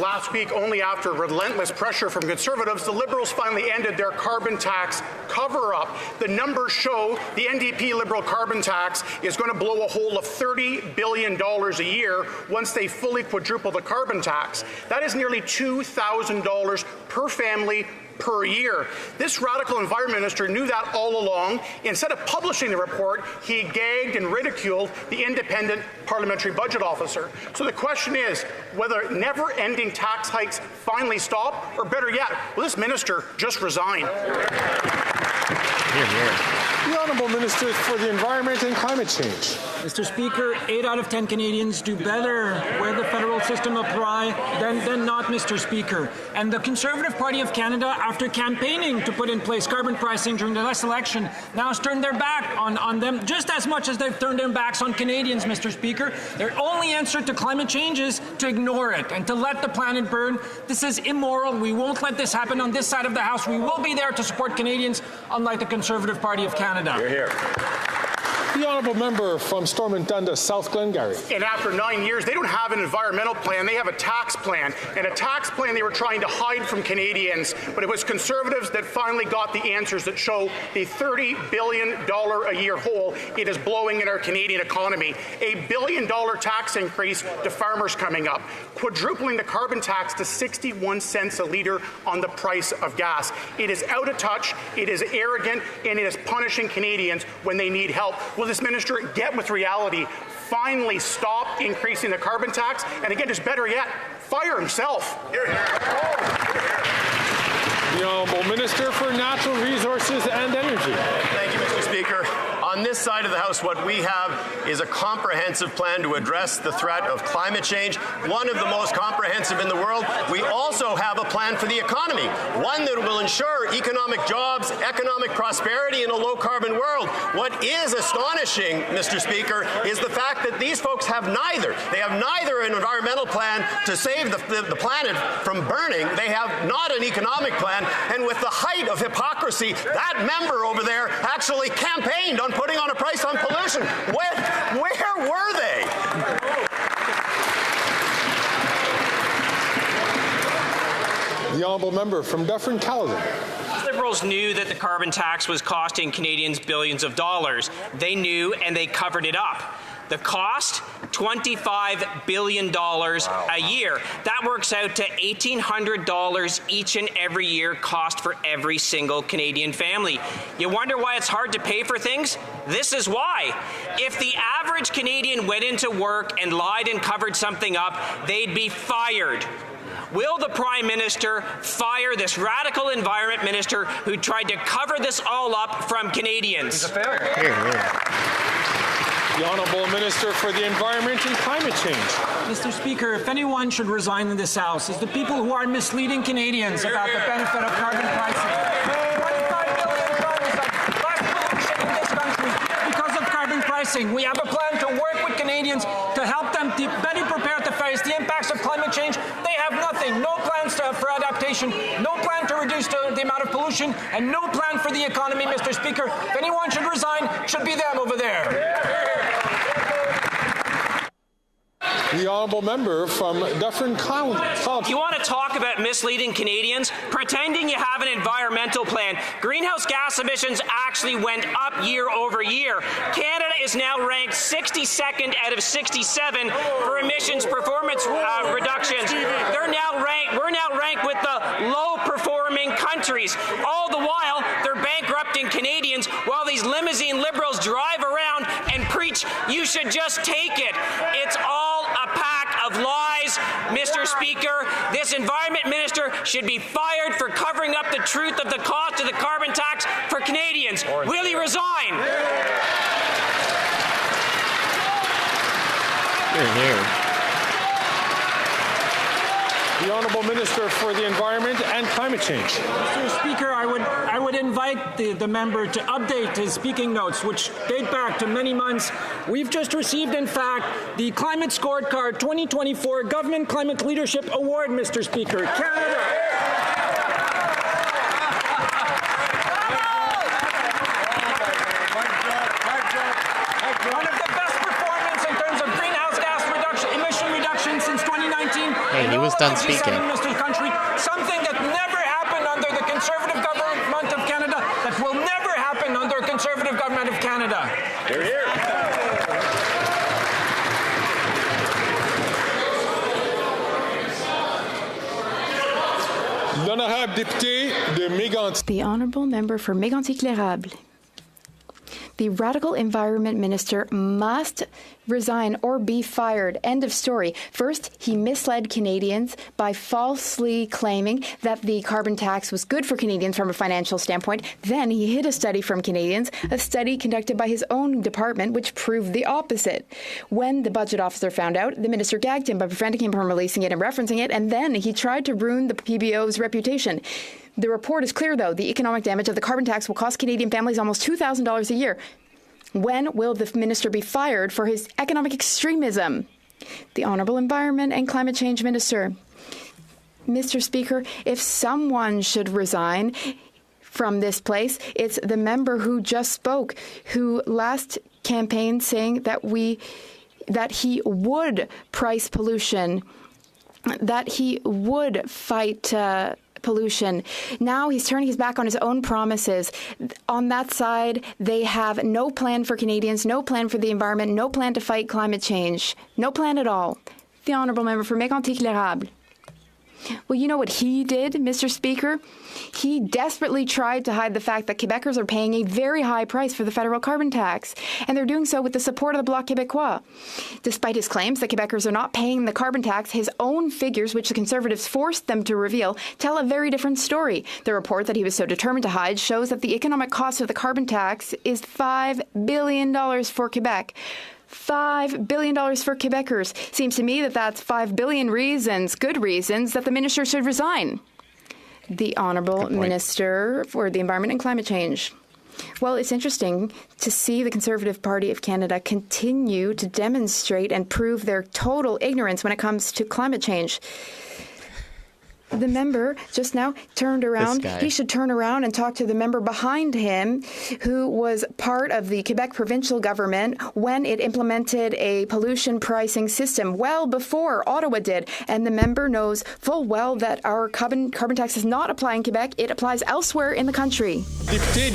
last week, only after relentless pressure from Conservatives, the Liberals finally ended their carbon tax cover-up. The numbers show the NDP Liberal carbon tax is going to blow a hole of $30 billion a year once they fully quadruple the carbon tax. That is nearly $2,000 per family per year. This radical environment minister knew that all along. Instead of publishing the report, he gagged and ridiculed the independent parliamentary budget officer. So the question is whether never-ending tax hikes finally stop, or better yet, will this minister just resign? Hear, hear. The Honourable Minister for the Environment and Climate Change. Mr. Speaker, 8 out of 10 Canadians do better where the federal system apply than not, Mr. Speaker. And the Conservative Party of Canada, after campaigning to put in place carbon pricing during the last election, now has turned their back on them just as much as they've turned their backs on Canadians, Mr. Speaker. Their only answer to climate change is to ignore it and to let the planet burn. This is immoral. We won't let this happen on this side of the House. We will be there to support Canadians, unlike the Conservative Party of Canada. Hear, hear. The Honourable Member from Stormont Dundas, South Glengarry. And after 9 years, they don't have an environmental plan, they have a tax plan. And a tax plan they were trying to hide from Canadians, but it was Conservatives that finally got the answers that show the $30 billion a year hole it is blowing in our Canadian economy. A $1 billion tax increase to farmers coming up, quadrupling the carbon tax to 61 cents a litre on the price of gas. It is out of touch, it is arrogant, and it is punishing Canadians when they need help. Will this minister get with reality, finally stop increasing the carbon tax, and again, just better yet, fire himself? The Honourable Minister for Natural Resources and Energy. Thank you, Mr. Speaker. On this side of the House, what we have is a comprehensive plan to address the threat of climate change, one of the most comprehensive in the world. We also have a plan for the economy, one that will ensure economic jobs, economic prosperity in a low-carbon world. What is astonishing, Mr. Speaker, is the fact that these folks have neither. They have neither an environmental plan to save the planet from burning. They have not an economic plan. And with the height of hypocrisy, that member over there actually campaigned on putting on a price on pollution. Where were they? The Honourable Member from Dufferin-Caledon. Liberals knew that the carbon tax was costing Canadians billions of dollars. They knew, and they covered it up. The cost, $25 billion a year. That works out to $1,800 each and every year cost for every single Canadian family. You wonder why it's hard to pay for things? This is why. If the average Canadian went into work and lied and covered something up, they'd be fired. Will the Prime Minister fire this radical environment minister who tried to cover this all up from Canadians? He's a failure. The Honourable Minister for the Environment and Climate Change. Mr. Speaker, if anyone should resign in this House, it's the people who are misleading Canadians about the benefit of carbon pricing. $25 billion of less pollution in this country because of carbon pricing. We have a plan to work with Canadians to help them better prepared to face the impacts of climate change. They have nothing. No plans for adaptation, no plan to reduce the amount of pollution, and no plan for the economy, Mr. Speaker. If anyone should resign, it should be them over there. The Honourable Member from Dufferin-Caledon. You want to talk about misleading Canadians? Pretending you have an environmental plan. Greenhouse gas emissions actually went up year over year. Canada is now ranked 62nd out of 67 for emissions performance reductions. We're now ranked with the low-performing countries. All the while, they're bankrupting Canadians while these limousine Liberals drive around and preach, you should just take it. It's all a pack of lies, Mr. Speaker. This environment minister should be fired for covering up the truth of the cost of the carbon tax for Canadians. Will he resign? Hear, hear. The Honourable Minister for the Environment and Climate Change. Mr. Speaker, I would invite the member to update his speaking notes, which date back to many months. We've just received, in fact, the Climate Scorecard 2024 Government Climate Leadership Award, Mr. Speaker. Canada. One of the best performance in terms of greenhouse gas emission reduction since 2019. Hey, he was done speaking. Mr. Country, something that never happened under the Conservative government of Canada, that will never happen under a Conservative government of Canada. Hear, hear. L'honorable député de Mégantic. The honourable member for Mégantic-L'Érable. The radical environment minister must resign or be fired. End of story. First, he misled Canadians by falsely claiming that the carbon tax was good for Canadians from a financial standpoint. Then he hid a study from Canadians, a study conducted by his own department, which proved the opposite. When the budget officer found out, the minister gagged him by preventing him from releasing it and referencing it, and then he tried to ruin the PBO's reputation. The report is clear, though. The economic damage of the carbon tax will cost Canadian families almost $2,000 a year. When will the minister be fired for his economic extremism? The Honourable Environment and Climate Change Minister. Mr. Speaker, if someone should resign from this place, it's the member who just spoke, who last campaigned saying that he would price pollution, that he would fight pollution. Now he's turning his back on his own promises. On that side, they have no plan for Canadians, no plan for the environment, no plan to fight climate change. No plan at all. The honourable member for Mégantic-L'Érable. Well, you know what he did, Mr. Speaker? He desperately tried to hide the fact that Quebecers are paying a very high price for the federal carbon tax, and they're doing so with the support of the Bloc Québécois. Despite his claims that Quebecers are not paying the carbon tax, his own figures, which the Conservatives forced them to reveal, tell a very different story. The report that he was so determined to hide shows that the economic cost of the carbon tax is $5 billion for Quebec. $5 billion for Quebecers. Seems to me that that's 5 billion reasons, good reasons, that the minister should resign. The Honourable Minister for the Environment and Climate Change. Well, it's interesting to see the Conservative Party of Canada continue to demonstrate and prove their total ignorance when it comes to climate change. The member just now turned around. He should turn around and talk to the member behind him who was part of the Quebec provincial government when it implemented a pollution pricing system well before Ottawa did. And the member knows full well that our carbon tax does not apply in Quebec. It applies elsewhere in the country. Député